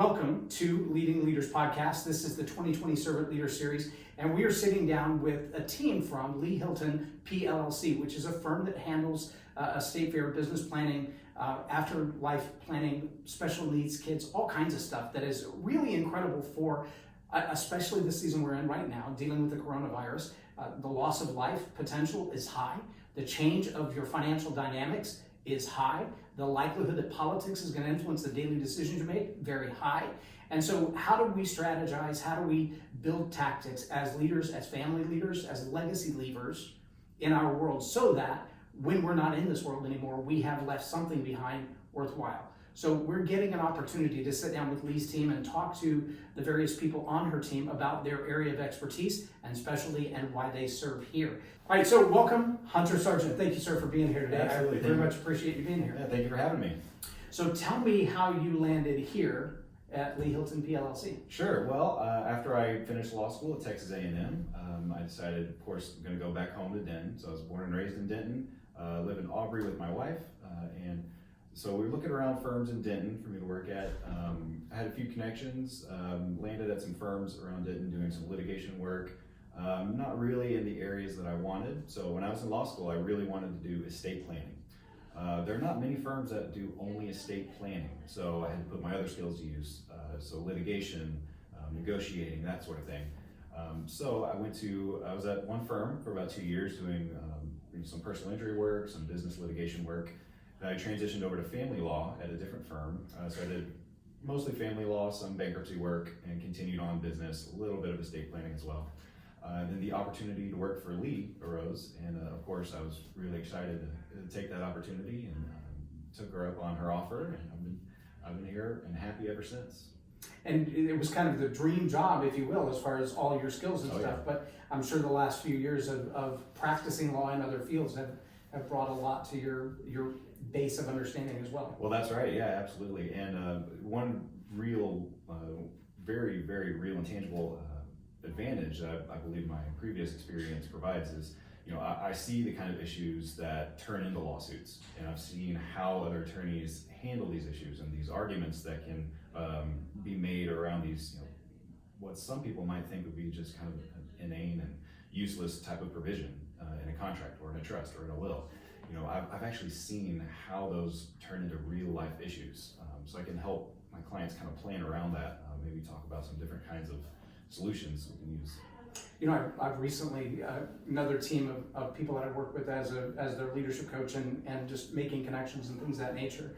welcome to Leading Leaders Podcast. This is the 2020 Servant Leader Series, and we are sitting down with a team from Lee Hilton PLLC, which is a firm that handles estate fair, business planning, afterlife planning, special needs kids, all kinds of stuff that is really incredible for, especially the season we're in right now, dealing with the coronavirus. The loss of life potential is high. The change of your financial dynamics is high. The likelihood that politics is going to influence the daily decisions you make, very high. And so how do we strategize? How do we build tactics as leaders, as family leaders, as legacy leavers in our world so that when we're not in this world anymore, we have left something behind worthwhile? So we're getting an opportunity to sit down with Lee's team and talk to the various people on her team about their area of expertise and specialty and why they serve here. All right, so welcome, Hunter Sargent. Thank you, sir, for being here today. Absolutely. I very much appreciate you being here. Yeah, thank you for having me. So tell me how you landed here at Lee Hilton PLLC. Sure. Well, after I finished law school at Texas A&M, I decided, of course, I'm going to go back home to Denton. So I was born and raised in Denton, live in Aubrey with my wife, and so we were looking around firms in Denton for me to work at. I had a few connections, landed at some firms around Denton doing some litigation work, not really in the areas that I wanted. So when I was in law school, I really wanted to do estate planning. There are not many firms that do only estate planning, so I had to put my other skills to use, so litigation, negotiating, that sort of thing. So I was at one firm for about 2 years doing some personal injury work, some business litigation work. I transitioned over to family law at a different firm, so I did mostly family law, some bankruptcy work, and continued on business, a little bit of estate planning as well. Then the opportunity to work for Lee arose, and of course I was really excited to take that opportunity and took her up on her offer, and I've been here and happy ever since. And it was kind of the dream job, if you will, as far as all your skills and stuff, Yeah. but I'm sure the last few years of practicing law in other fields have brought a lot to your base of understanding as well. Well, that's right. Yeah, absolutely. And one real, very, very real and tangible advantage that I believe my previous experience provides is, I see the kind of issues that turn into lawsuits, and I've seen how other attorneys handle these issues and these arguments that can be made around these, what some people might think would be just kind of an inane and useless type of provision in a contract or in a trust or in a will. I've actually seen how those turn into real life issues. So I can help my clients kind of plan around that, maybe talk about some different kinds of solutions we can use. I've recently, another team of people that I work with as their leadership coach and just making connections and things of that nature.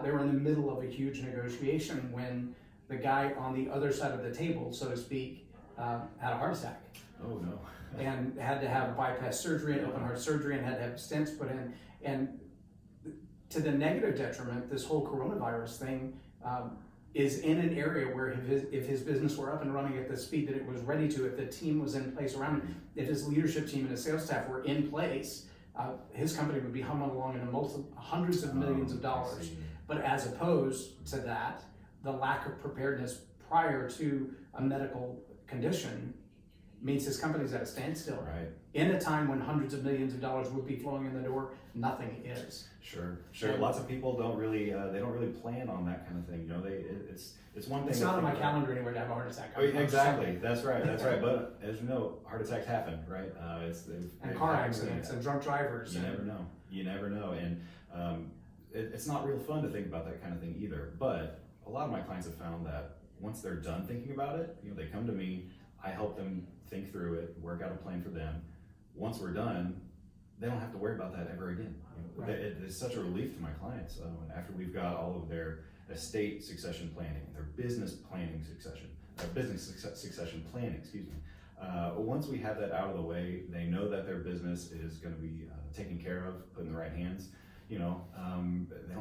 They were in the middle of a huge negotiation when the guy on the other side of the table, so to speak, had a heart attack. Oh no. And had to have bypass surgery and open heart surgery and had to have stents put in. And to the negative detriment, this whole coronavirus thing is in an area where if his business were up and running at the speed that it was ready to, if the team was in place around him, if his leadership team and his sales staff were in place, his company would be humming along in hundreds of millions of dollars. But as opposed to that, the lack of preparedness prior to a medical condition means his company's at a standstill. Right. In a time when hundreds of millions of dollars would be flowing in the door, nothing is. Sure. Lots of people don't really plan on that kind of thing. It's one thing. It's not on my calendar anywhere to have a heart attack. Exactly. That's right. But as you know, heart attacks happen, right? And car accidents and drunk drivers. You never know. And it's not real fun to think about that kind of thing either. But a lot of my clients have found that once they're done thinking about it, they come to me. I help them think through it, work out a plan for them. Once we're done, they don't have to worry about that ever again. Right. It's such a relief to my clients after we've got all of their estate succession planning, their business planning succession planning, excuse me. Once we have that out of the way, they know that their business is going to be taken care of, put in the right hands. They don't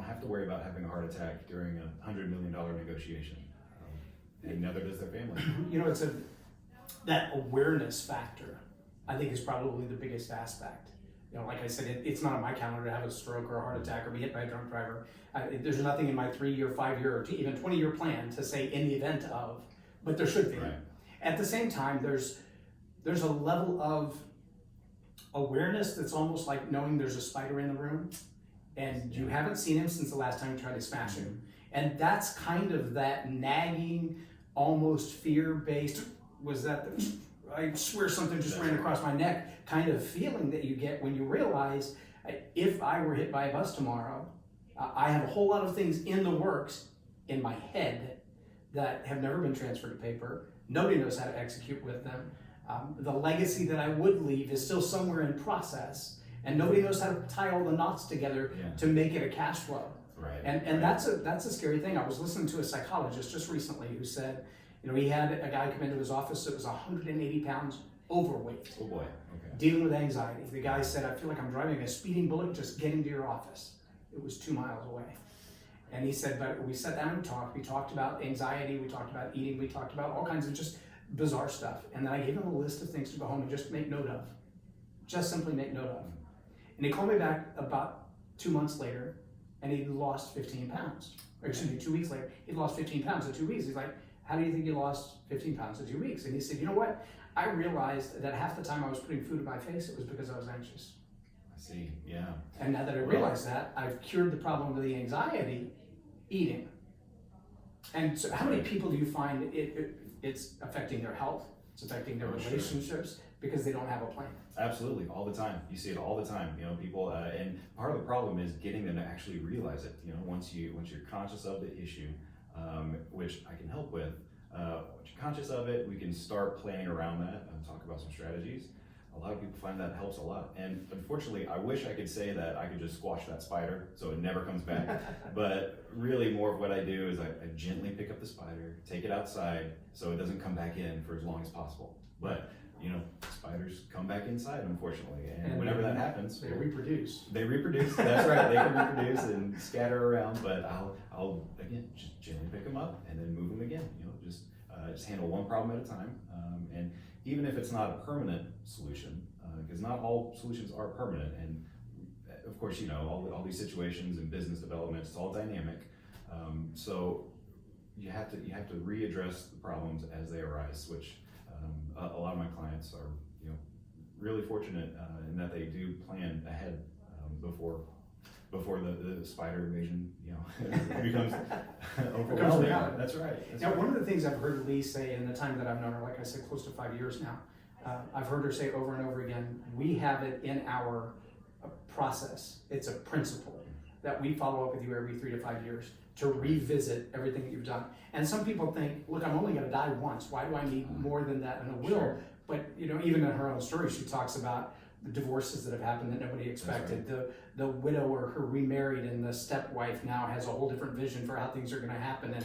have to worry about having a heart attack during a $100 million negotiation, and neither does their family. It's that awareness factor, I think, is probably the biggest aspect. Like I said, it's not on my calendar to have a stroke or a heart attack or be hit by a drunk driver. There's nothing in my 3-year, 5-year, or even 20-year plan to say in the event of, but there should be. Right. At the same time, there's a level of awareness that's almost like knowing there's a spider in the room and you haven't seen him since the last time you tried to smash him. And that's kind of that nagging, almost fear-based, was that the, I swear something just ran across my neck kind of feeling that you get when you realize, if I were hit by a bus tomorrow, I have a whole lot of things in the works in my head that have never been transferred to paper. Nobody knows how to execute with them. The legacy that I would leave is still somewhere in process, and nobody knows how to tie all the knots together to make it a cash flow. Right. And that's a scary thing. I was listening to a psychologist just recently who said, he had a guy come into his office that was 180 pounds overweight. Oh boy. Okay. Dealing with anxiety. The guy said, I feel like I'm driving a speeding bullet just getting to your office. It was 2 miles away. And he said, but we sat down and talked. We talked about anxiety. We talked about eating. We talked about all kinds of just bizarre stuff. And then I gave him a list of things to go home and just make note of. Just simply make note of. And he called me back about 2 months later, and he'd lost 15 pounds. Or excuse me, 2 weeks later, he'd lost 15 pounds in 2 weeks. He's like, how do you think you lost 15 pounds in 2 weeks? And he said, you know what? I realized that half the time I was putting food in my face, it was because I was anxious. I see, yeah. And now that I realize that, I've cured the problem of the anxiety, eating. And so how many people do you find it's affecting their health, it's affecting their relationships, because they don't have a plan? Absolutely, all the time. You see it all the time. People, and part of the problem is getting them to actually realize it. Once you're conscious of the issue, which I can help with. Once you're conscious of it, we can start planning around that and talk about some strategies. A lot of people find that helps a lot. And unfortunately, I wish I could say that I could just squash that spider so it never comes back. But really more of what I do is I gently pick up the spider, take it outside so it doesn't come back in for as long as possible. But spiders come back inside, unfortunately. And whenever that happens, they reproduce. They reproduce, that's right. They can reproduce and scatter around, but I'll again, just gently pick them up and then move them again. Just handle one problem at a time. And even if it's not a permanent solution, because not all solutions are permanent. And of course, all these situations in business development, it's all dynamic. So you have to readdress the problems as they arise, which a lot of my clients are, really fortunate in that they do plan ahead before the spider invasion, becomes overwhelming. That's right. Now, one of the things I've heard Lee say in the time that I've known her, like I said, close to 5 years now, I've heard her say over and over again, we have it in our process. It's a principle that we follow up with you every 3 to 5 years to revisit everything that you've done. And some people think, look, I'm only going to die once. Why do I need more than that in a will? Sure. But even in her own story, she talks about the divorces that have happened that nobody expected. Right. The widower who remarried and the stepwife now has a whole different vision for how things are going to happen,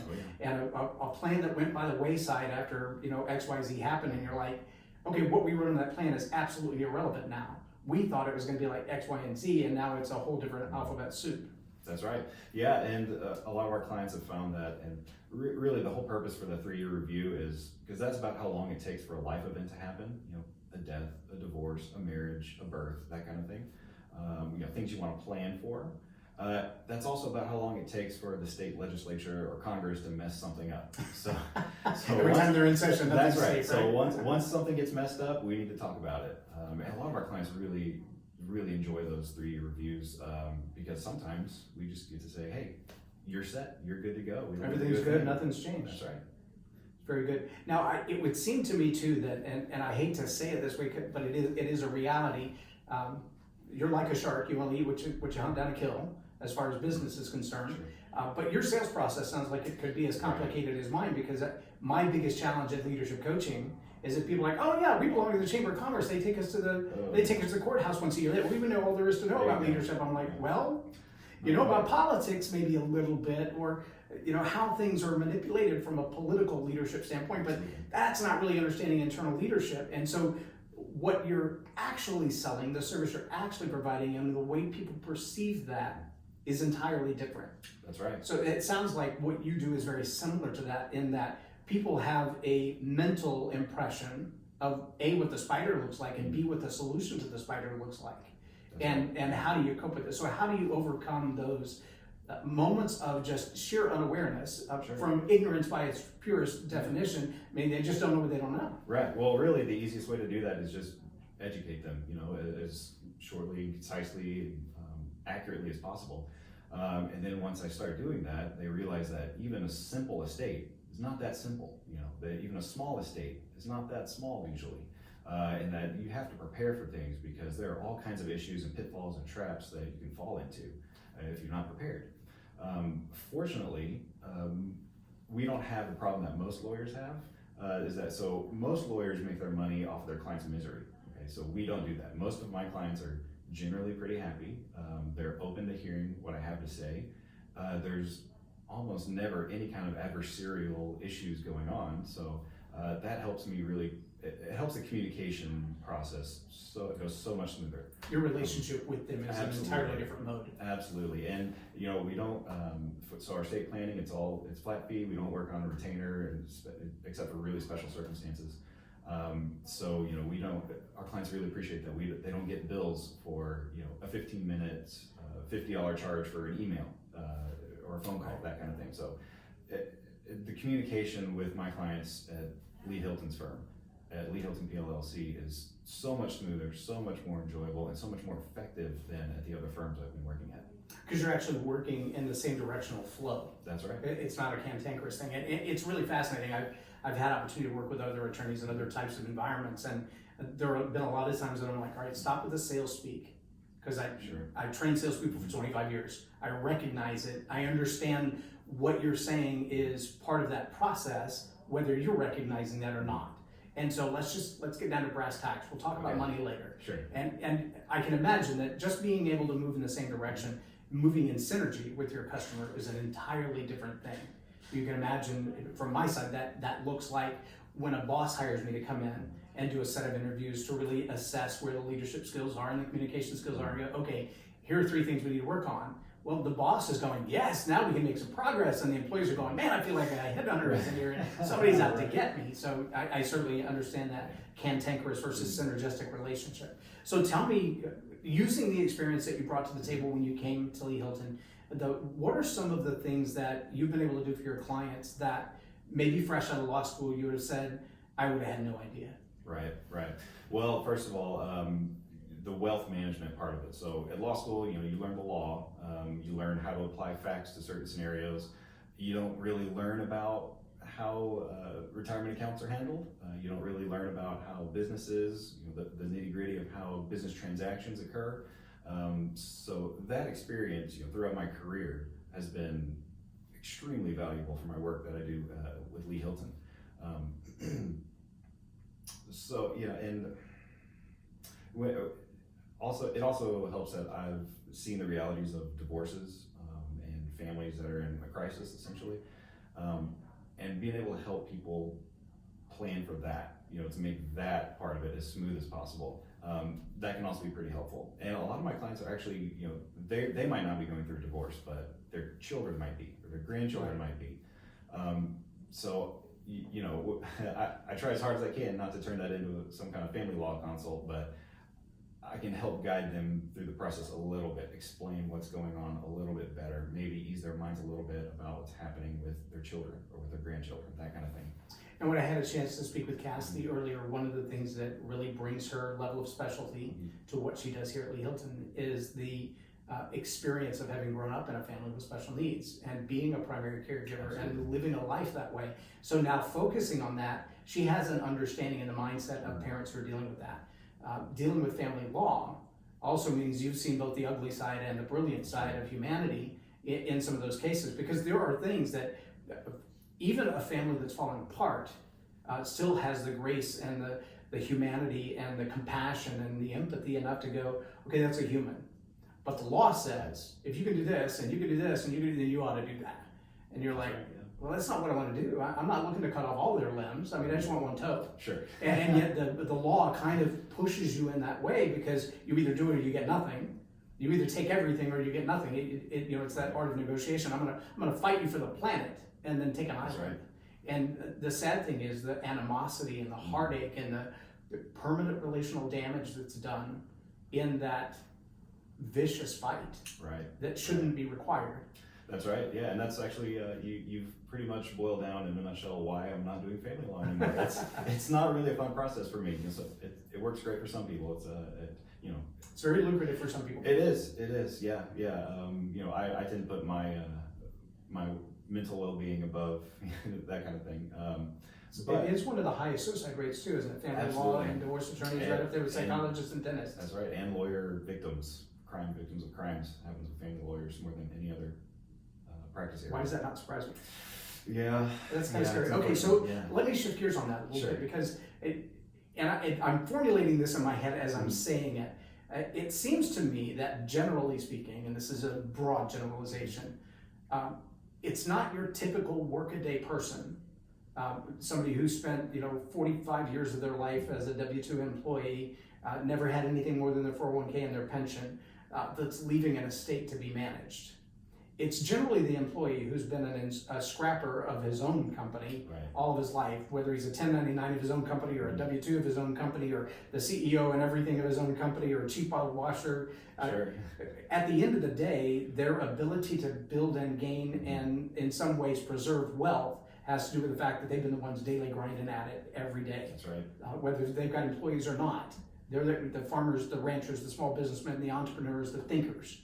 and a plan that went by the wayside after XYZ happened, and you're like, okay, what we wrote in that plan is absolutely irrelevant now. We thought it was going to be like X, Y, and Z, and now it's a whole different alphabet soup. That's right. Yeah, and a lot of our clients have found that, and really the whole purpose for the 3-year review is because that's about how long it takes for a life event to happen. A death, a divorce, a marriage, a birth, that kind of thing. Things you want to plan for. That's also about how long it takes for the state legislature or Congress to mess something up. So every time they're in session, that's right. So once something gets messed up, we need to talk about it. And a lot of our clients really enjoy those 3-year reviews because sometimes we just get to say, hey, you're set, you're good to go. Everything's good, nothing's changed. That's right. Very good. Now, it would seem to me too that, and I hate to say it this way, but it is a reality. You're like a shark. You only eat what you hunt down and kill, as far as business is concerned. Sure. But your sales process sounds like it could be as complicated as mine, because my biggest challenge at leadership coaching is that people are like, oh yeah, we belong to the Chamber of Commerce. They take us to the courthouse once a year. We even know all there is to know about leadership. I'm like, well, about politics maybe a little bit, or how things are manipulated from a political leadership standpoint, but that's not really understanding internal leadership. And so what you're actually selling, the service you're actually providing, and the way people perceive that is entirely different. That's right. So it sounds like what you do is very similar to that, in that people have a mental impression of A, what the spider looks like, and B, what the solution to the spider looks like. And how do you cope with it? So how do you overcome those moments of just sheer unawareness from ignorance by its purest definition? I mean, they just don't know what they don't know. Right. Well, really, the easiest way to do that is just educate them, as shortly, concisely, accurately as possible. And then once I start doing that, they realize that even a simple estate is not that simple. That even a small estate is not that small usually. And that you have to prepare for things because there are all kinds of issues and pitfalls and traps that you can fall into if you're not prepared. Fortunately, we don't have the problem that most lawyers have, so most lawyers make their money off of their clients' misery. Okay, so we don't do that. Most of my clients are generally pretty happy. They're open to hearing what I have to say. There's almost never any kind of adversarial issues going on, so that helps me really. It helps the communication process, so it goes so much smoother. Your relationship with them is Absolutely. an entirely different mode. Absolutely, and we don't. So our estate planning, it's flat fee. We don't work on a retainer, except for really special circumstances. So we don't. Our clients really appreciate that they don't get bills for a 15-minute, $50 charge for an email or a phone call, that kind of thing. So the communication with my clients at Lee Hilton's firm, at Lee Hilton PLLC, is so much smoother, so much more enjoyable, and so much more effective than at the other firms I've been working at. Because you're actually working in the same directional flow. That's right. It's not a cantankerous thing. It's really fascinating. I've had opportunity to work with other attorneys in other types of environments, and there have been a lot of times that I'm like, all right, stop with the sales speak. Because I've trained salespeople for 25 years. I recognize it. I understand what you're saying is part of that process, whether you're recognizing that or not. And so let's get down to brass tacks. We'll talk about money later. Sure. And I can imagine that just being able to move in the same direction, moving in synergy with your customer, is an entirely different thing. You can imagine from my side that looks like when a boss hires me to come in and do a set of interviews to really assess where the leadership skills are and the communication skills are, and go, okay, here are 3 things we need to work on. Well, the boss is going, yes, now we can make some progress, and the employees are going, man, I feel like I hit under in here, and somebody's out to get me. So I certainly understand that cantankerous versus synergistic relationship. So tell me, using the experience that you brought to the table when you came to Lee Hilton, what are some of the things that you've been able to do for your clients that maybe fresh out of law school you would have said, I would have had no idea? Right. Well, first of all, the wealth management part of it. So at law school, you learn the law, you learn how to apply facts to certain scenarios. You don't really learn about how retirement accounts are handled. You don't really learn about how businesses, the nitty gritty of how business transactions occur. So that experience, throughout my career has been extremely valuable for my work that I do with Lee Hilton. So, and it also helps that I've seen the realities of divorces and families that are in a crisis, essentially, and being able to help people plan for that, to make that part of it as smooth as possible. That can also be pretty helpful. And a lot of my clients are actually, they might not be going through a divorce, but their children might be, or their grandchildren might be. So I try as hard as I can not to turn that into some kind of family law consult, but I can help guide them through the process a little bit, explain what's going on a little bit better, maybe ease their minds a little bit about what's happening with their children or with their grandchildren, that kind of thing. And when I had a chance to speak with Cassidy earlier, one of the things that really brings her level of specialty to what she does here at Lee Hilton is the experience of having grown up in a family with special needs and being a primary caregiver and living a life that way. So now focusing on that, she has an understanding and a mindset of parents who are dealing with that. Dealing with family law also means you've seen both the ugly side and the brilliant side of humanity in some of those cases, because there are things that even a family that's falling apart still has the grace and the humanity and the compassion and the empathy enough to go, okay, that's a human. But the law says, if you can do this, and you can do this, and you can do, then you ought to do that. And you're like, well, that's not what I want to do. I'm not looking to cut off all their limbs. I mean, I just want one toe. Sure. And yet the law kind of pushes you in that way, because you either do it or you get nothing. You either take everything or you get nothing. It's that art of negotiation. I'm gonna fight you for the planet and then take an island. Right. And the sad thing is the animosity and the heartache and the permanent relational damage that's done in that vicious fight Right. that shouldn't be required. That's right. Yeah, and that's actually you've pretty much boiled down in a nutshell why I'm not doing family law anymore. It's not really a fun process for me. So it works great for some people. It's very lucrative for some people. It is. Yeah. I tend to put my my mental well-being above that kind of thing. But It is one of the highest suicide rates too, isn't it? Family law Absolutely. and divorce attorneys, right up there with psychologists and dentists. That's right, and lawyer victims, victims of crimes happens with family lawyers more than any other practice area. Why does that not surprise me? Yeah, That's kind of scary. it's Okay, so unfortunate, let me shift gears on that a little Sure. bit because I'm formulating this in my head as I'm saying it. It seems to me that generally speaking, and this is a broad generalization, it's not your typical workaday person, somebody who spent 45 years of their life as a W-2 employee, never had anything more than their 401k and their pension, that's leaving an estate to be managed. It's generally the employee who's been a scrapper of his own company Right. all of his life, whether he's a 1099 of his own company or a W-2 of his own company or the CEO and everything of his own company or a chief bottle washer. Sure. At the end of the day, their ability to build and gain and in some ways preserve wealth has to do with the fact that they've been the ones daily grinding at it every day. That's right. Whether they've got employees or not. They're the farmers, the ranchers, the small businessmen, the entrepreneurs, the thinkers.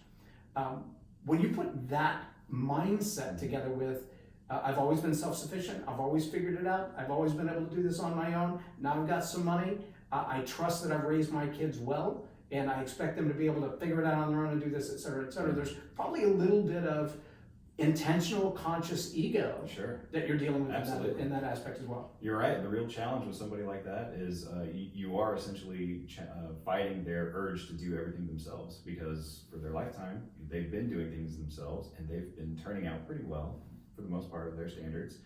When you put that mindset together with, I've always been self-sufficient, I've always figured it out, I've always been able to do this on my own, now I've got some money, I trust that I've raised my kids well, and I expect them to be able to figure it out on their own and do this, et cetera, et cetera. There's probably a little bit of intentional, conscious ego Sure. that you're dealing with Absolutely. in that aspect as well. You're right. The real challenge with somebody like that is you are essentially fighting their urge to do everything themselves because for their lifetime, they've been doing things themselves and they've been turning out pretty well for the most part of their standards.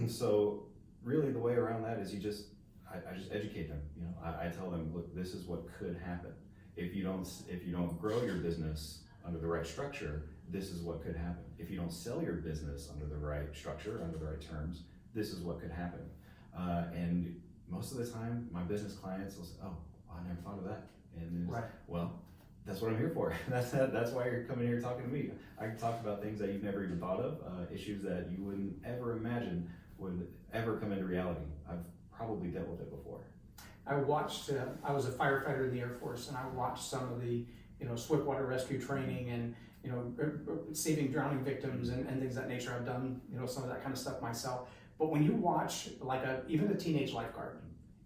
So really the way around that is I just educate them. I tell them, look, this is what could happen. If you don't grow your business under the right structure, this is what could happen. If you don't sell your business under the right structure, under the right terms, this is what could happen. And most of the time, my business clients will say, oh, I never thought of that. And Right. well, that's what I'm here for. That's why you're coming here talking to me. I can talk about things that you've never even thought of, issues that you wouldn't ever imagine would ever come into reality. I've probably dealt with it before. I watched, I was a firefighter in the Air Force, and I watched some of the, swiftwater rescue training and, saving drowning victims and things of that nature. I've done, some of that kind of stuff myself. But when you watch like even a teenage lifeguard,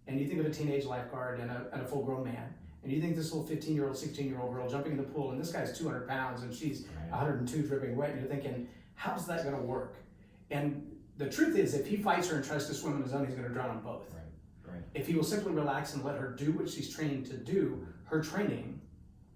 and you think of a teenage lifeguard and a full grown man, and you think this little 15-year-old, 16-year-old girl jumping in the pool, and this guy's 200 pounds and she's 102 dripping wet, and you're thinking, how's that gonna work? And the truth is, if he fights her and tries to swim on his own, he's gonna drown them both. Right. If he will simply relax and let her do what she's trained to do, her training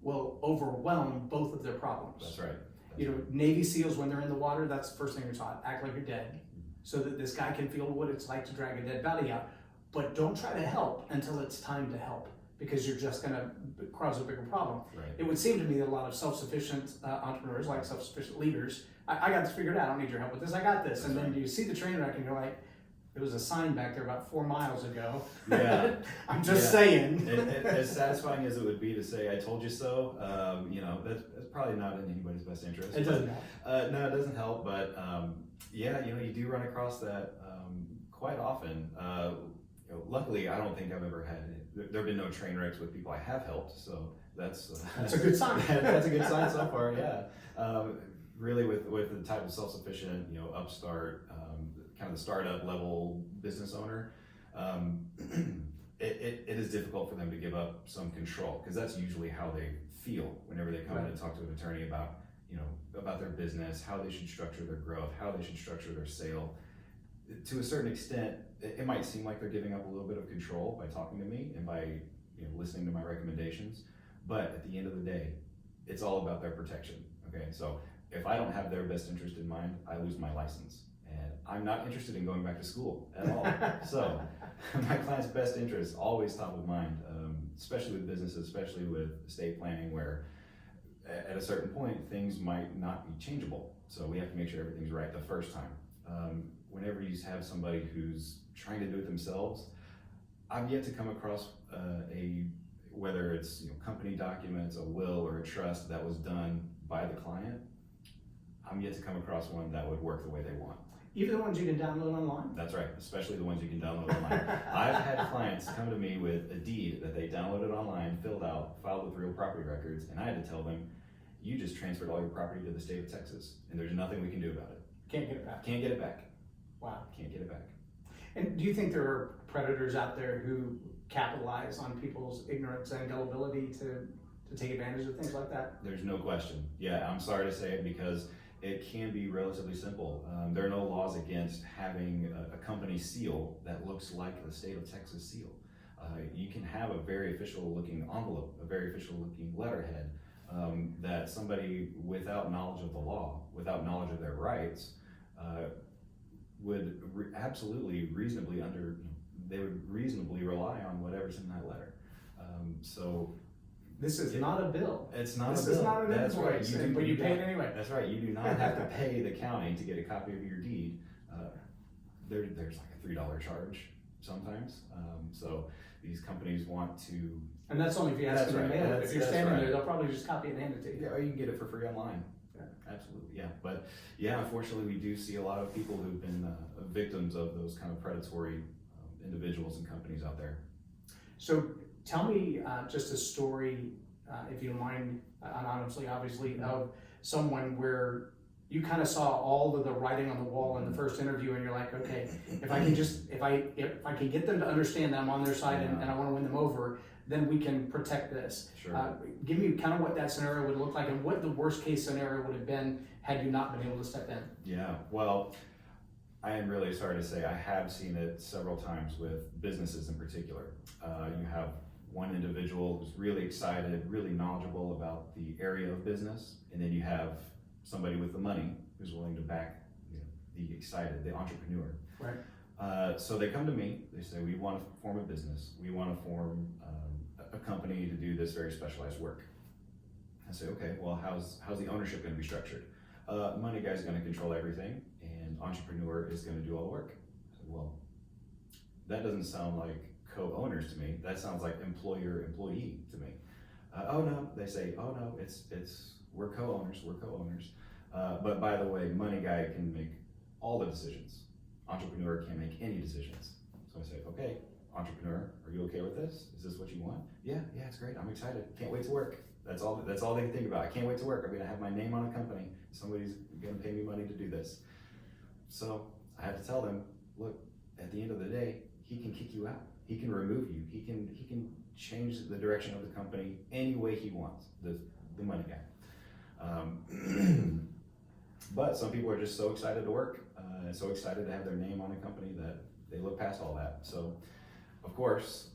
will overwhelm both of their problems. That's right. Navy SEALs, when they're in the water, that's the first thing you're taught. Act like you're dead, so that this guy can feel what it's like to drag a dead body out. But don't try to help until it's time to help, because you're just gonna cause a bigger problem. Right. It would seem to me that a lot of self-sufficient entrepreneurs, like self-sufficient leaders, I got this figured out, I don't need your help with this, I got this. That's and then right. you see the train wreck and you're like, there was a sign back there about 4 miles ago. Yeah. I'm just Yeah. saying. As satisfying as it would be to say, I told you so, that's probably not in anybody's best interest. It doesn't help. No, it doesn't help, but you do run across that quite often. Luckily, I don't think I've ever had, there have been no train wrecks with people I have helped, so that's a good sign. That's a good sign so far, yeah. Really with the type of self-sufficient, upstart, kind of the startup level business owner, it is difficult for them to give up some control, because that's usually how they feel whenever they come in and talk to an attorney about their business, how they should structure their growth, how they should structure their sale. To a certain extent, it might seem like they're giving up a little bit of control by talking to me and by listening to my recommendations, but at the end of the day, it's all about their protection. Okay, so if I don't have their best interest in mind, I lose my license. And I'm not interested in going back to school at all. So my client's best interest, always top of mind, especially with businesses, especially with estate planning, where at a certain point, things might not be changeable. So we have to make sure everything's right the first time. Whenever you have somebody who's trying to do it themselves, I've yet to come across whether it's company documents, a will, or a trust that was done by the client. I'm yet to come across one that would work the way they want. Even the ones you can download online? That's right, especially the ones you can download online. I've had clients come to me with a deed that they downloaded online, filled out, filed with real property records, and I had to tell them, you just transferred all your property to the state of Texas, and there's nothing we can do about it. Can't get it back. Can't get it back. Wow. Can't get it back. And do you think there are predators out there who capitalize on people's ignorance and gullibility to take advantage of things like that? There's no question. Yeah, I'm sorry to say it because it can be relatively simple. There are no laws against having a company seal that looks like the state of Texas seal. You can have a very official looking envelope, a very official looking letterhead that somebody without knowledge of the law, without knowledge of their rights, would absolutely reasonably they would reasonably rely on whatever's in that letter. So this is not a bill. it's not This a bill. is not an That's right. invoice, You do- but you do pay not- it anyway. That's right. You do not have to pay the county to get a copy of your deed. There's like a $3 charge sometimes. So these companies want to. And that's only if you ask That's them to right. mail it. If you're That's standing right. there, they'll probably just copy it and hand it to you. Yeah, or you can get it for free online. Yeah. Absolutely, yeah. But yeah, unfortunately, we do see a lot of people who've been victims of those kind of predatory individuals and companies out there. So tell me just a story, if you don't mind, anonymously, obviously, of someone where you kind of saw all of the writing on the wall in the first interview, and you're like, okay, if I can get them to understand that I'm on their side and I want to win them over, then we can protect this. Sure. Give me kind of what that scenario would look like and what the worst case scenario would have been had you not been able to step in. Yeah, well, I am really sorry to say I have seen it several times with businesses in particular. You have one individual who's really excited, really knowledgeable about the area of business, and then you have somebody with the money who's willing to back the entrepreneur. Right. So they come to me, they say, we want to form a business. We want to form a company to do this very specialized work. I say, okay, well, how's the ownership going to be structured? Money guy's going to control everything, and entrepreneur is going to do all the work. I said, well, that doesn't sound like co-owners to me. That sounds like employer-employee to me. Oh no, they say, oh no, we're co-owners. But by the way, money guy can make all the decisions. Entrepreneur can't make any decisions. So I say, okay, entrepreneur, are you okay with this? Is this what you want? Yeah, it's great. I'm excited. Can't wait to work. That's all they can think about. I can't wait to work. I'm gonna have my name on a company. Somebody's gonna pay me money to do this. So I have to tell them, look, at the end of the day, he can kick you out. He can remove you. He can change the direction of the company any way he wants, the money guy. But some people are just so excited to work, and so excited to have their name on a company that they look past all that. So, of course,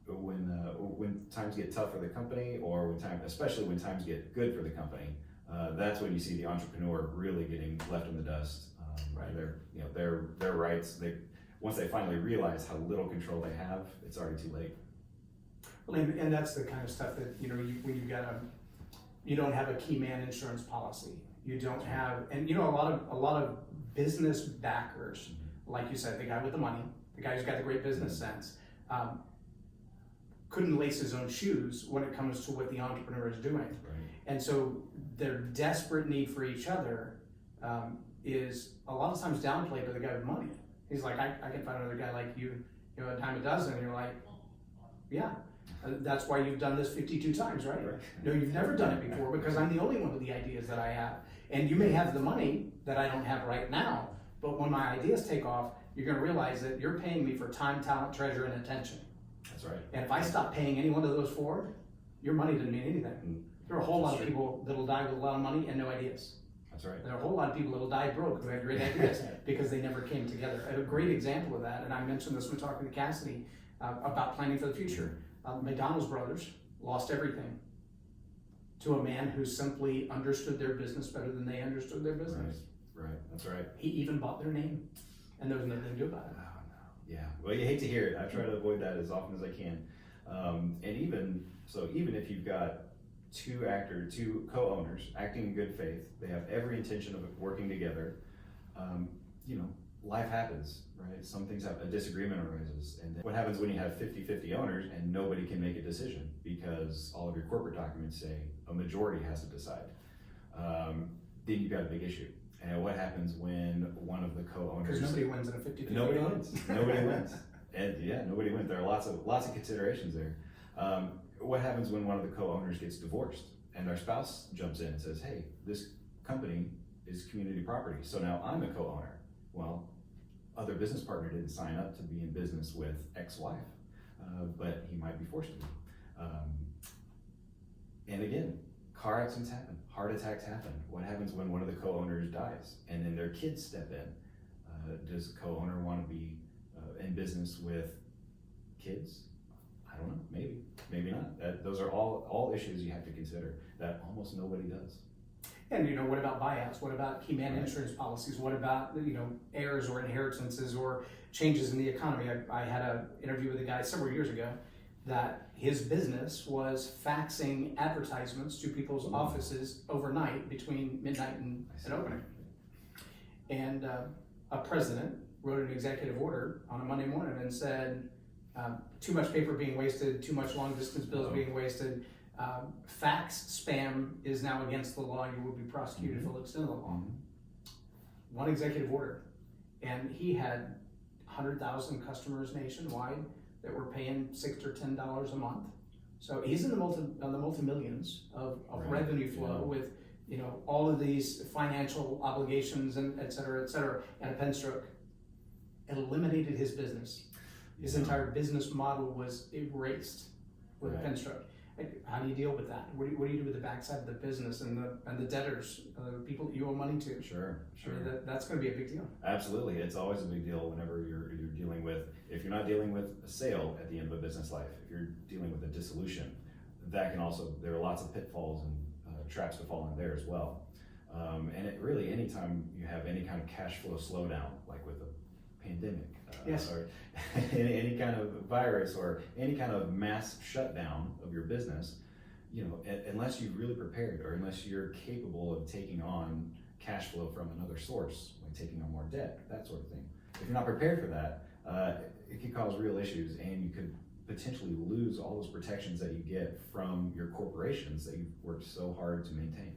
when times get tough for the company, or especially when times get good for the company, that's when you see the entrepreneur really getting left in the dust. Right. Their rights. Once they finally realize how little control they have, it's already too late. Well, and that's the kind of stuff that when you don't have a key man insurance policy. You don't have, and a lot of business backers, like you said, the guy with the money, the guy who's got the great business sense, couldn't lace his own shoes when it comes to what the entrepreneur is doing. Right. And so their desperate need for each other is a lot of times downplayed by the guy with money. He's like, I can find another guy like you, a dime a dozen. And you're like, yeah, that's why you've done this 52 times, right? No, you've never done it before because I'm the only one with the ideas that I have. And you may have the money that I don't have right now, but when my ideas take off, you're going to realize that you're paying me for time, talent, treasure, and attention. That's right. And if I stop paying any one of those forward, your money doesn't mean anything. There are a whole lot of people that'll die with a lot of money and no ideas. That's right. There are a whole lot of people that'll die broke who had great ideas because they never came together. A great example of that, and I mentioned this when talking to Cassidy about planning for the future. McDonald's brothers lost everything to a man who simply understood their business better than they understood their business. Right. That's right. He even bought their name, and there was nothing to do about it. Oh, no. Yeah. Well, you hate to hear it. I try to avoid that as often as I can. And even if you've got two co-owners acting in good faith, they have every intention of working together. Life happens, right? Some things a disagreement arises. And then what happens when you have 50-50 owners and nobody can make a decision because all of your corporate documents say a majority has to decide? then you've got a big issue. And what happens when one of the co-owners? Because nobody wins in a 50-50. Nobody wins. Nobody wins. And yeah, nobody wins. There are lots of considerations there. What happens when one of the co-owners gets divorced and their spouse jumps in and says, "Hey, this company is community property, so now I'm the co-owner." Well, other business partner didn't sign up to be in business with ex-wife, but he might be forced to be. And again, car accidents happen, heart attacks happen. What happens when one of the co-owners dies and then their kids step in? Does the co-owner want to be in business with kids? I don't know, maybe not. Those are all issues you have to consider that almost nobody does. And what about buyouts? What about key man Right. insurance policies? What about heirs or inheritances or changes in the economy? I had an interview with a guy several years ago that his business was faxing advertisements to people's offices overnight between midnight and opening. And a president wrote an executive order on a Monday morning and said, too much paper being wasted, too much long distance bills being wasted, fax spam is now against the law, you will be prosecuted if it looks into the law. One executive order. And he had 100,000 customers nationwide that were paying $6 or $10 a month. So he's in the multi-millions of Right. revenue flow with all of these financial obligations and et cetera, and a pen stroke eliminated his business. His entire business model was erased with a pen stroke. How do you deal with that? What do you do with the backside of the business and the debtors, the people that you owe money to? Sure. I mean, that's going to be a big deal. Absolutely, it's always a big deal whenever you're dealing with, if you're not dealing with a sale at the end of a business life, if you're dealing with a dissolution, that can also, there are lots of pitfalls and traps to fall in there as well. And it really, anytime you have any kind of cash flow slowdown, like with a pandemic, Yes. or any kind of virus or any kind of mass shutdown of your business, unless you've really prepared or unless you're capable of taking on cash flow from another source, like taking on more debt, that sort of thing. If you're not prepared for that, it could cause real issues, and you could potentially lose all those protections that you get from your corporations that you've worked so hard to maintain.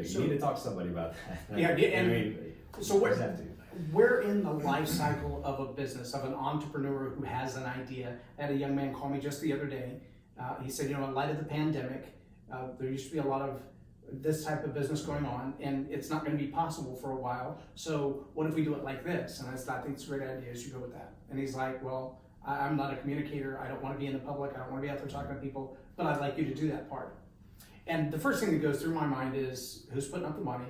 So you need to talk to somebody about that. Yeah, and I mean, so you just have to. we're in the life cycle of a business, of an entrepreneur who has an idea. I had a young man call me just the other day. He said, in light of the pandemic, there used to be a lot of this type of business going on, and it's not going to be possible for a while. So what if we do it like this? And I said, I think it's a great idea. You should go with that. And he's like, well, I'm not a communicator. I don't want to be in the public. I don't want to be out there talking to people, but I'd like you to do that part. And the first thing that goes through my mind is who's putting up the money?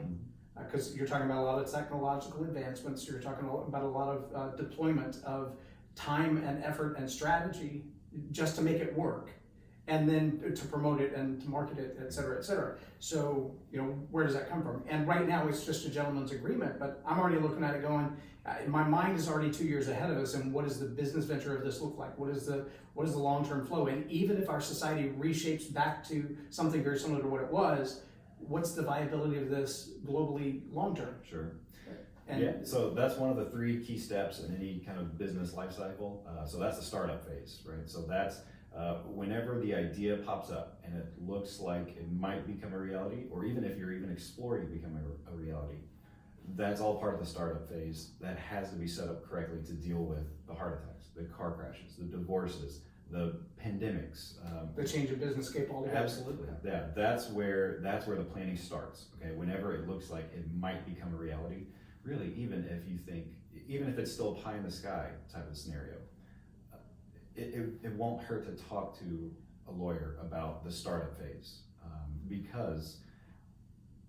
Because you're talking about a lot of technological advancements. You're talking about a lot of deployment of time and effort and strategy just to make it work, and then to promote it and to market it, et cetera, et cetera. So, where does that come from? And right now it's just a gentleman's agreement, but I'm already looking at it going, my mind is already 2 years ahead of us, and what does the business venture of this look like? What is the long-term flow? And even if our society reshapes back to something very similar to what it was, what's the viability of this globally long-term? Sure. And Yeah, so that's one of the 3 key steps in any kind of business life cycle. So that's the startup phase, right? So that's whenever the idea pops up and it looks like it might become a reality, or even if you're even exploring to become a reality, that's all part of the startup phase that has to be set up correctly to deal with the heart attacks, the car crashes, the divorces, the pandemics. the change of business scape altogether. Absolutely. Yeah, that's where the planning starts. Okay, whenever it looks like it might become a reality, really, even if it's still pie in the sky type of scenario, it won't hurt to talk to a lawyer about the startup phase, because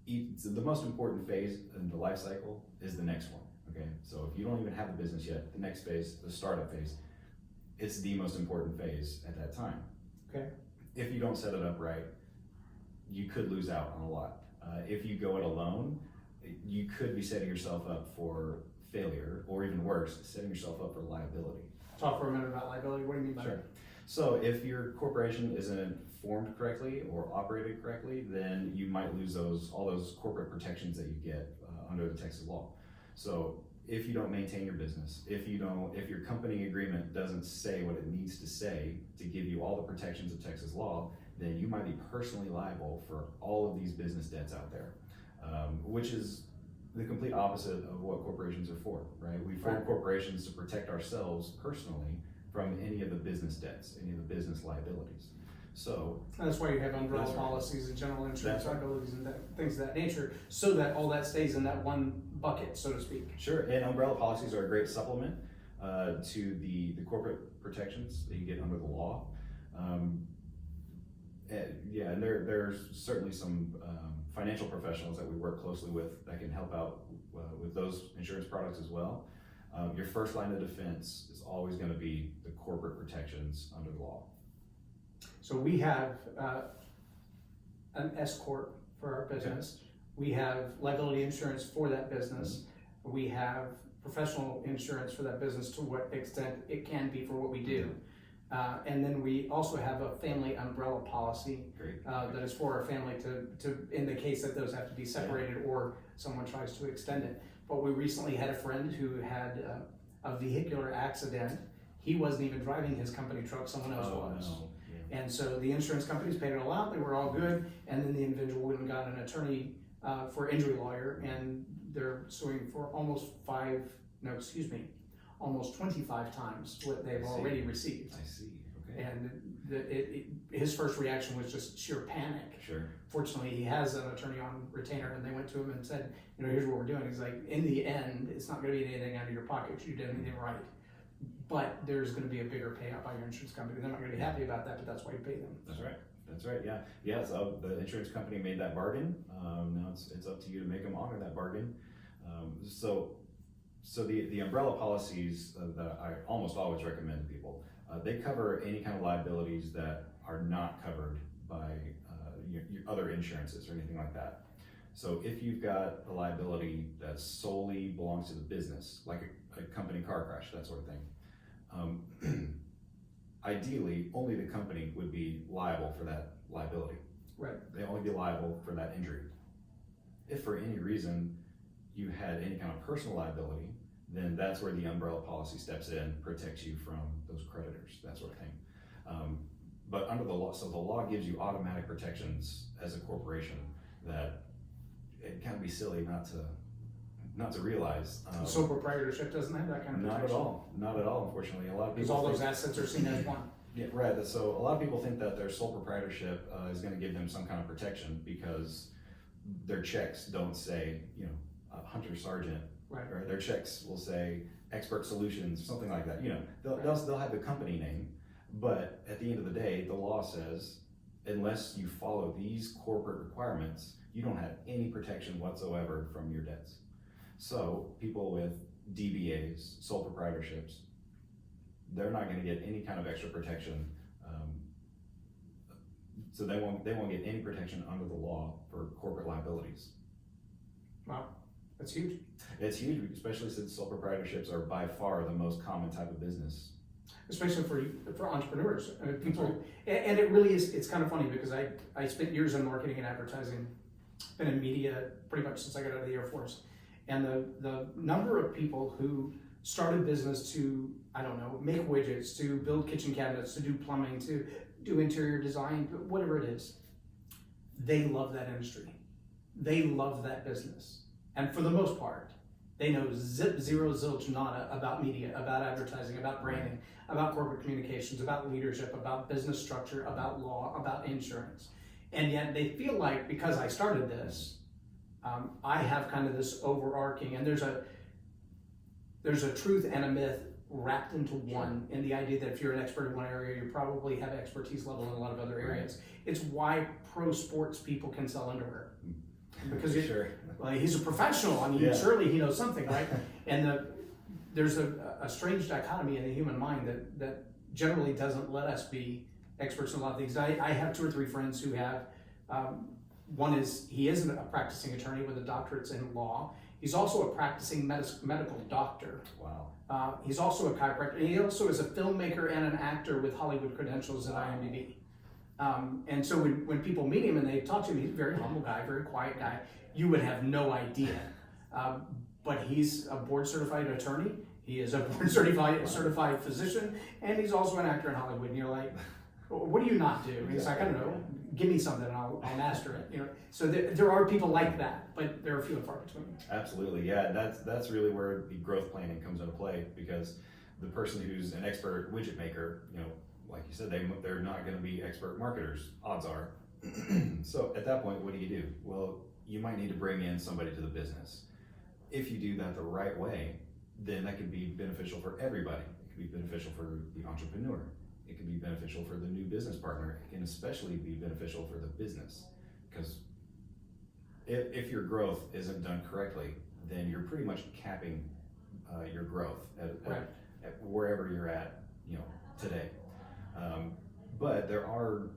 the most important phase in the life cycle is the next one. Okay, so if you don't even have a business yet, the next phase, the startup phase, it's the most important phase at that time. Okay. If you don't set it up right, you could lose out on a lot. If you go it alone, you could be setting yourself up for failure, or even worse, setting yourself up for liability. Talk for a minute about liability. What do you mean by Sure. that? So if your corporation isn't formed correctly or operated correctly, then you might lose all those corporate protections that you get under the Texas law. So if you don't maintain your business, if your company agreement doesn't say what it needs to say to give you all the protections of Texas law, then you might be personally liable for all of these business debts out there. which is the complete opposite of what corporations are for, right? We form Right. corporations to protect ourselves personally from any of the business debts, any of the business liabilities. So And that's why you have umbrella That's right. policies and general insurance That's right. liabilities and things of that nature, so that all that stays in that one bucket, so to speak. sure, and umbrella policies are a great supplement to the corporate protections that you get under the law. And there's certainly some financial professionals that we work closely with that can help out with those insurance products as well. Your first line of defense is always going to be the corporate protections under the law. So we have an S corp for our business. We have liability insurance for that business. We have professional insurance for that business to what extent it can be for what we do. And then we also have a family umbrella policy Great. that is for our family to in the case that those have to be separated or someone tries to extend it. But we recently had a friend who had a vehicular accident. He wasn't even driving his company truck, someone else was. No. Yeah. And so the insurance companies paid it all out, they were all good, and then the individual went and got an attorney for injury lawyer, and they're suing for almost 25 times what they've I see. already received. I see. Okay. And his first reaction was just sheer panic. Sure. Fortunately, he has an attorney on retainer, and they went to him and said, here's what we're doing. He's like, in the end, it's not going to be anything out of your pocket. You did anything right. But there's going to be a bigger payout by your insurance company. They're not going to be happy about that, but that's why you pay them. That's right. That's right. Yeah. Yeah. So the insurance company made that bargain. Now it's up to you to make them honor that bargain. So the umbrella policies that I almost always recommend to people, they cover any kind of liabilities that are not covered by your other insurances or anything like that. So if you've got a liability that solely belongs to the business, like a company car crash, that sort of thing, ideally only the company would be liable for that liability. Right. They only be liable for that injury. If for any reason you had any kind of personal liability, then that's where the umbrella policy steps in, protects you from those creditors, that sort of thing. But under the law, so the law gives you automatic protections as a corporation that it can be silly not to realize. Sole proprietorship doesn't have that kind of protection. Not at all, unfortunately. A lot of Because people all those think- assets are seen as one. Yeah, right. So a lot of people think that their sole proprietorship is going to give them some kind of protection because their checks don't say, Hunter Sargent, Right. or their checks will say Expert Solutions, something like that. They'll have the company name, but at the end of the day, the law says unless you follow these corporate requirements, you don't have any protection whatsoever from your debts. So people with DBAs, sole proprietorships, they're not going to get any kind of extra protection. So they won't get any protection under the law for corporate liabilities. Wow, that's huge. It's huge, especially since sole proprietorships are by far the most common type of business. Especially for entrepreneurs. I mean, people, and it really is, it's kind of funny because I spent years in marketing and advertising, been in media pretty much since I got out of the Air Force. And the number of people who started business to, make widgets, to build kitchen cabinets, to do plumbing, to do interior design, whatever it is, they love that industry. They love that business. And for the most part, they know zero zilch nada about media, about advertising, about branding, about corporate communications, about leadership, about business structure, about law, about insurance. And yet they feel like because I started this, I have kind of this overarching, and there's a truth and a myth wrapped into one in the idea that if you're an expert in one area, you probably have expertise level in a lot of other areas. It's why pro sports people can sell underwear. Because he's a professional. I mean, surely he knows something, right? And there's a strange dichotomy in the human mind that generally doesn't let us be experts in a lot of things. I have 2 or 3 friends who have, one is, he isn't a practicing attorney with a doctorate in law. He's also a practicing medical doctor. Wow. He's also a chiropractor. He also is a filmmaker and an actor with Hollywood credentials at IMDb. And so when people meet him and they talk to him, he's a very humble guy, very quiet guy. You would have no idea. But he's a board certified attorney. He is a board certified physician, and he's also an actor in Hollywood. And you're like, what do you not do? And it's like, I don't know, give me something and I'll master it. So there are people like that, but there are few and far between. Absolutely, yeah. That's really where the growth planning comes into play, because the person who's an expert widget maker, like you said, they're not going to be expert marketers, odds are. So at that point, what do? Well, you might need to bring in somebody to the business. If you do that the right way, then that could be beneficial for everybody. It could be beneficial for the entrepreneur. It can be beneficial for the new business partner. It can especially be beneficial for the business, because if your growth isn't done correctly, then you're pretty much capping your growth at wherever you're at, today. But there are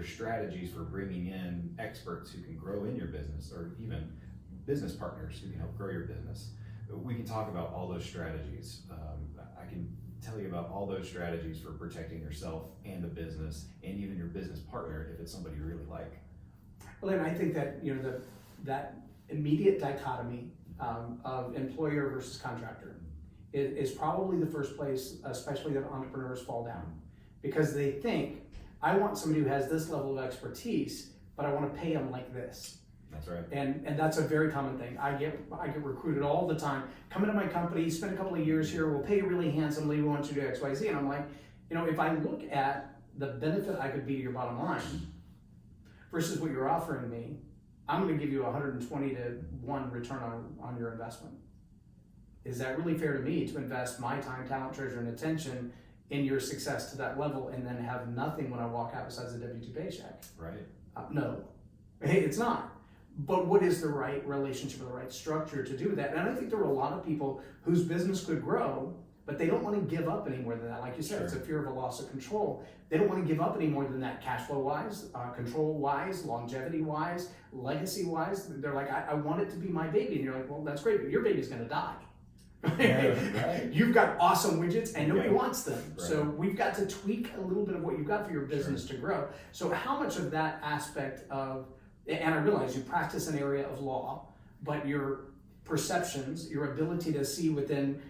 strategies for bringing in experts who can grow in your business, or even business partners who can help grow your business. We can talk about all those strategies. I can tell you about all those strategies for protecting yourself and the business, and even your business partner if it's somebody you really like. Well, and I think that that immediate dichotomy of employer versus contractor is probably the first place, especially that entrepreneurs fall down, because they think, I want somebody who has this level of expertise, but I want to pay them like this. That's right. And that's a very common thing. I get recruited all the time. Come into my company, spend a couple of years here, we'll pay you really handsomely, we want you to do X, Y, Z. And I'm like, if I look at the benefit I could be to your bottom line versus what you're offering me, I'm going to give you 120 to 1 return on your investment. Is that really fair to me to invest my time, talent, treasure, and attention in your success to that level and then have nothing when I walk out besides a W-2 paycheck? Right. No, it's not. But what is the right relationship or the right structure to do that? And I think there are a lot of people whose business could grow, but they don't want to give up any more than that. Like you said, It's a fear of a loss of control. They don't want to give up any more than that, cash flow wise, control wise, longevity wise, legacy wise. They're like, I want it to be my baby. And you're like, well, that's great, but your baby's going to die. Right. You've got awesome widgets and nobody wants them. Right. So we've got to tweak a little bit of what you've got for your business to grow. So how much of that aspect of, and I realize you practice an area of law, but your perceptions, your ability to see within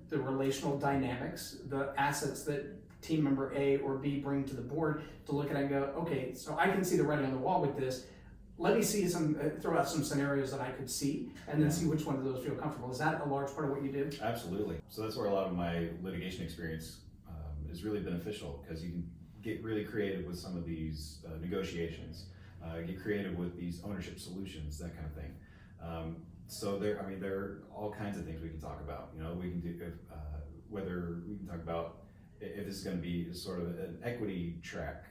the relational dynamics, the assets that team member A or B bring to the board, to look at it and go, okay, so I can see the writing on the wall with this. Let me see throw out some scenarios that I could see, and then see which one of those feel comfortable. Is that a large part of what you do? Absolutely. So that's where a lot of my litigation experience is really beneficial, because you can get really creative with some of these negotiations, get creative with these ownership solutions, that kind of thing. So there are all kinds of things we can talk about. We can do whether we can talk about if this is going to be sort of an equity track,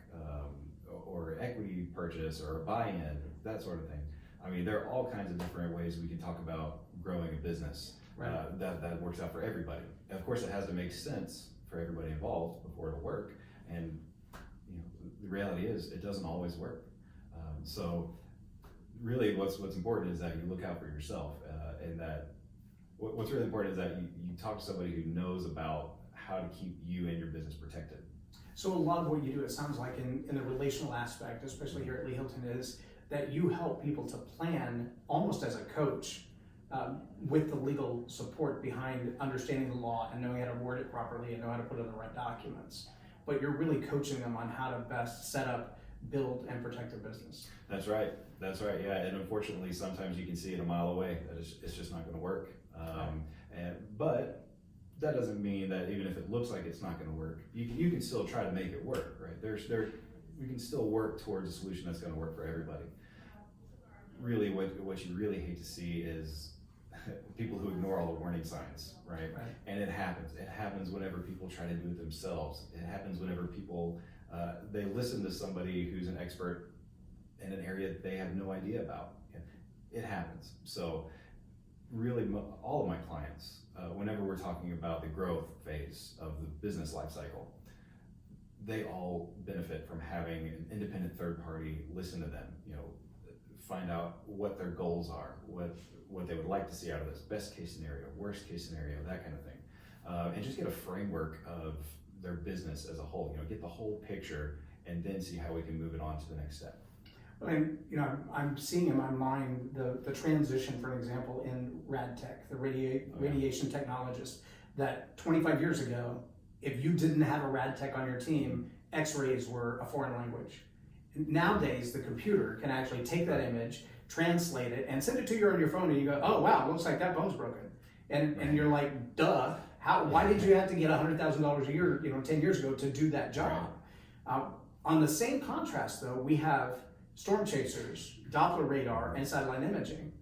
or equity purchase, or a buy-in, that sort of thing. There are all kinds of different ways we can talk about growing a business that works out for everybody. And of course, it has to make sense for everybody involved before it'll work. And the reality is, it doesn't always work. So really, what's important is that you look out for yourself, and that what's really important is that you talk to somebody who knows about how to keep you and your business protected. So a lot of what you do, it sounds like in the relational aspect, especially here at Lee Hilton, is that you help people to plan almost as a coach with the legal support behind understanding the law and knowing how to word it properly and know how to put it in the right documents. But you're really coaching them on how to best set up, build, and protect their business. That's right, yeah. And unfortunately, sometimes you can see it a mile away that it's just not going to work. But that doesn't mean that even if it looks like it's not going to work, you can still try to make it work, right? We can still work towards a solution that's going to work for everybody. Really, what you really hate to see is people who ignore all the warning signs, right? And it happens. It happens whenever people try to do it themselves. It happens whenever people they listen to somebody who's an expert in an area they have no idea about. It happens. So really, all of my clients, whenever we're talking about the growth phase of the business life cycle, they all benefit from having an independent third party listen to them, find out what their goals are, what they would like to see out of this, best case scenario, worst case scenario, that kind of thing, and just get a framework of their business as a whole, get the whole picture, and then see how we can move it on to the next step. And I'm seeing in my mind the transition, for example, in RadTech, the radiation technologist, that 25 years ago, if you didn't have a RadTech on your team, x-rays were a foreign language. Nowadays, the computer can actually take that image, translate it, and send it to you on your phone, and you go, oh wow, looks like that bone's broken. And you're like, duh, why did you have to get $100,000 a year, 10 years ago to do that job? On the same contrast though, we have storm chasers, Doppler radar, and satellite imaging.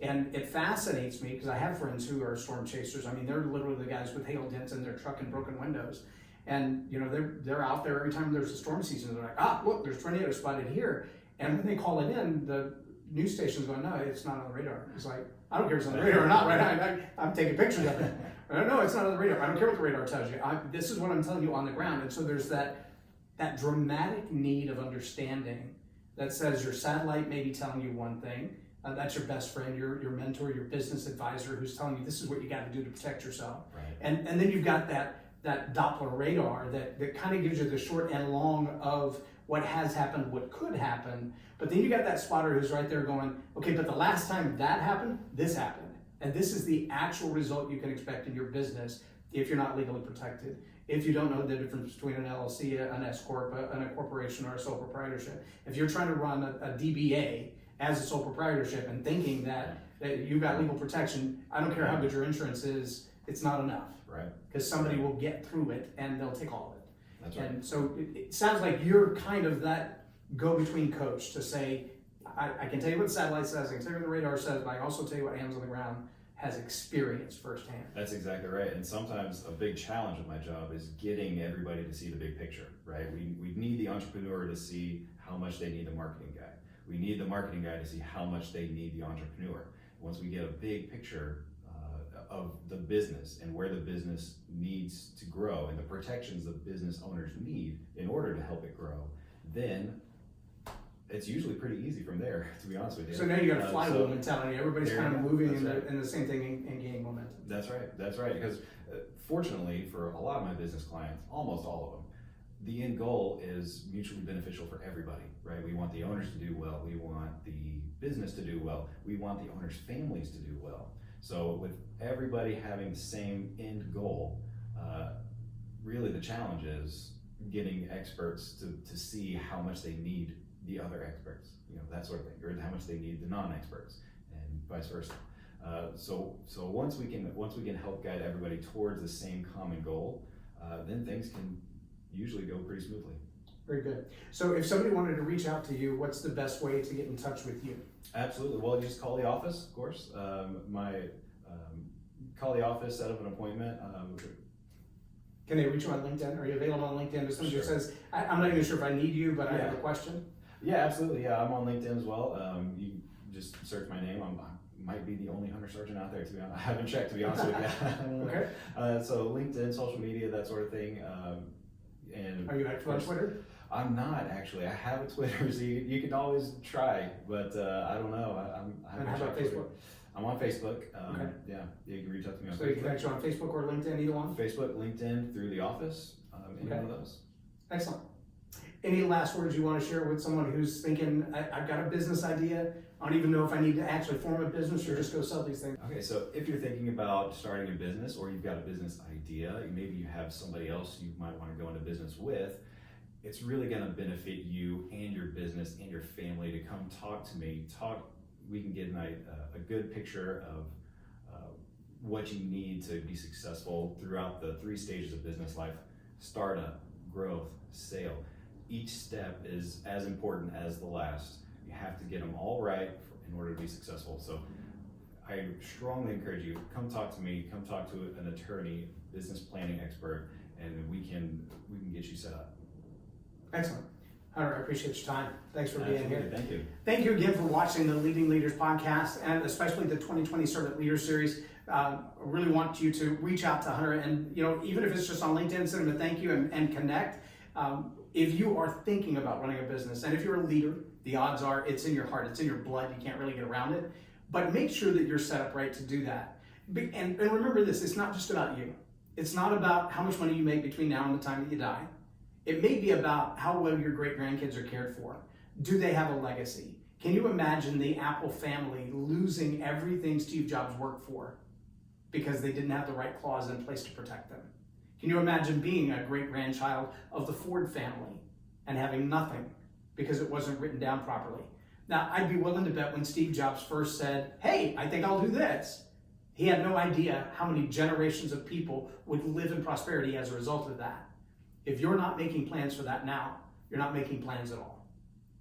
And it fascinates me because I have friends who are storm chasers. I mean, they're literally the guys with hail dents in their truck and broken windows. And they're out there every time there's a storm season. They're like, look, there's tornado spotted here. And when they call it in, the news station's going, no, it's not on the radar. It's like, I don't care if it's on the radar or not, right? I'm taking pictures of it. No, it's not on the radar. I don't care what the radar tells you. This is what I'm telling you on the ground. And so there's that dramatic need of understanding that says your satellite may be telling you one thing. That's your best friend, your mentor, your business advisor who's telling you this is what you got to do to protect yourself. Right. And then you've got that Doppler radar that kind of gives you the short and long of what has happened, what could happen. But then you got that spotter who's right there going, okay, but the last time that happened, this happened. And this is the actual result you can expect in your business if you're not legally protected. If you don't know the difference between an LLC, an S Corp, a corporation, or a sole proprietorship. If you're trying to run a DBA as a sole proprietorship and thinking that you've got legal protection, I don't care how good your insurance is, it's not enough. Right. Because somebody will get through it and they'll take all of it. That's right. And so it sounds like you're kind of that go-between coach to say, I can tell you what the satellite says, I can tell you what the radar says, but I can also tell you what hands on the ground has experienced firsthand. That's exactly right. And sometimes a big challenge of my job is getting everybody to see the big picture, right? We need the entrepreneur to see how much they need the marketing guy. We need the marketing guy to see how much they need the entrepreneur. Once we get a big picture of the business and where the business needs to grow and the protections the business owners need in order to help it grow, then it's usually pretty easy from there, to be honest with you. So now you got a flywheel mentality. Everybody's kind of moving in the same thing and gaining momentum. That's right. Because fortunately for a lot of my business clients, almost all of them, the end goal is mutually beneficial for everybody, right? We want the owners to do well. We want the business to do well. We want the owners' families to do well. So with everybody having the same end goal, really the challenge is getting experts to see how much they need the other experts, that sort of thing, or how much they need the non-experts, and vice versa. So once we can help guide everybody towards the same common goal, then things can usually go pretty smoothly. Very good. So if somebody wanted to reach out to you, what's the best way to get in touch with you? Absolutely. Well, you just call the office, of course. Call the office, set up an appointment. Can they reach you on LinkedIn? Are you available on LinkedIn? If somebody Sure. says, I'm not even sure if I need you, but I have a question. Yeah, absolutely. Yeah, I'm on LinkedIn as well. You just search my name. I might be the only hunter sergeant out there, to be honest. I haven't checked, to be honest with you. Okay. So LinkedIn, social media, that sort of thing. And are you active on Twitter? I'm not actually. I have a Twitter, so you can always try, but I don't know. I And how about Facebook? I'm on Facebook. Okay. Yeah, you can reach out to me on So Facebook. you can actually on Facebook or LinkedIn, either one? Facebook, LinkedIn, through the office, any Okay. one of those. Excellent. Any last words you want to share with someone who's thinking, I've got a business idea, I don't even know if I need to actually form a business or just go sell these things? Okay, so if you're thinking about starting a business or you've got a business idea, maybe you have somebody else you might want to go into business with, it's really going to benefit you and your business and your family to come talk to me. We can get a good picture of what you need to be successful throughout the 3 stages of business life: startup, growth, sale. Each step is as important as the last. You have to get them all right in order to be successful. So I strongly encourage you, come talk to me, come talk to an attorney, business planning expert, and we can get you set up. Excellent. Hunter, I appreciate your time. Thanks for being Absolutely. here. Thank you. Thank you again for watching the Leading Leaders podcast, and especially the 2020 Servant Leader Series. I really want you to reach out to Hunter, and even if it's just on LinkedIn, send him a thank you and connect. If you are thinking about running a business, and if you're a leader, the odds are it's in your heart, it's in your blood, you can't really get around it. But make sure that you're set up right to do that. And remember this, it's not just about you. It's not about how much money you make between now and the time that you die. It may be about how well your great-grandkids are cared for. Do they have a legacy? Can you imagine the Apple family losing everything Steve Jobs worked for because they didn't have the right clause in place to protect them? Can you imagine being a great-grandchild of the Ford family and having nothing because it wasn't written down properly? Now, I'd be willing to bet when Steve Jobs first said, hey, I think I'll do this, he had no idea how many generations of people would live in prosperity as a result of that. If you're not making plans for that now, you're not making plans at all.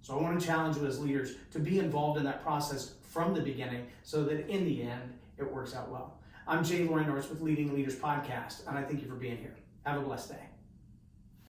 So I want to challenge you as leaders to be involved in that process from the beginning so that in the end, it works out well. I'm Jay Loren Norris with Leading Leaders Podcast, and I thank you for being here. Have a blessed day.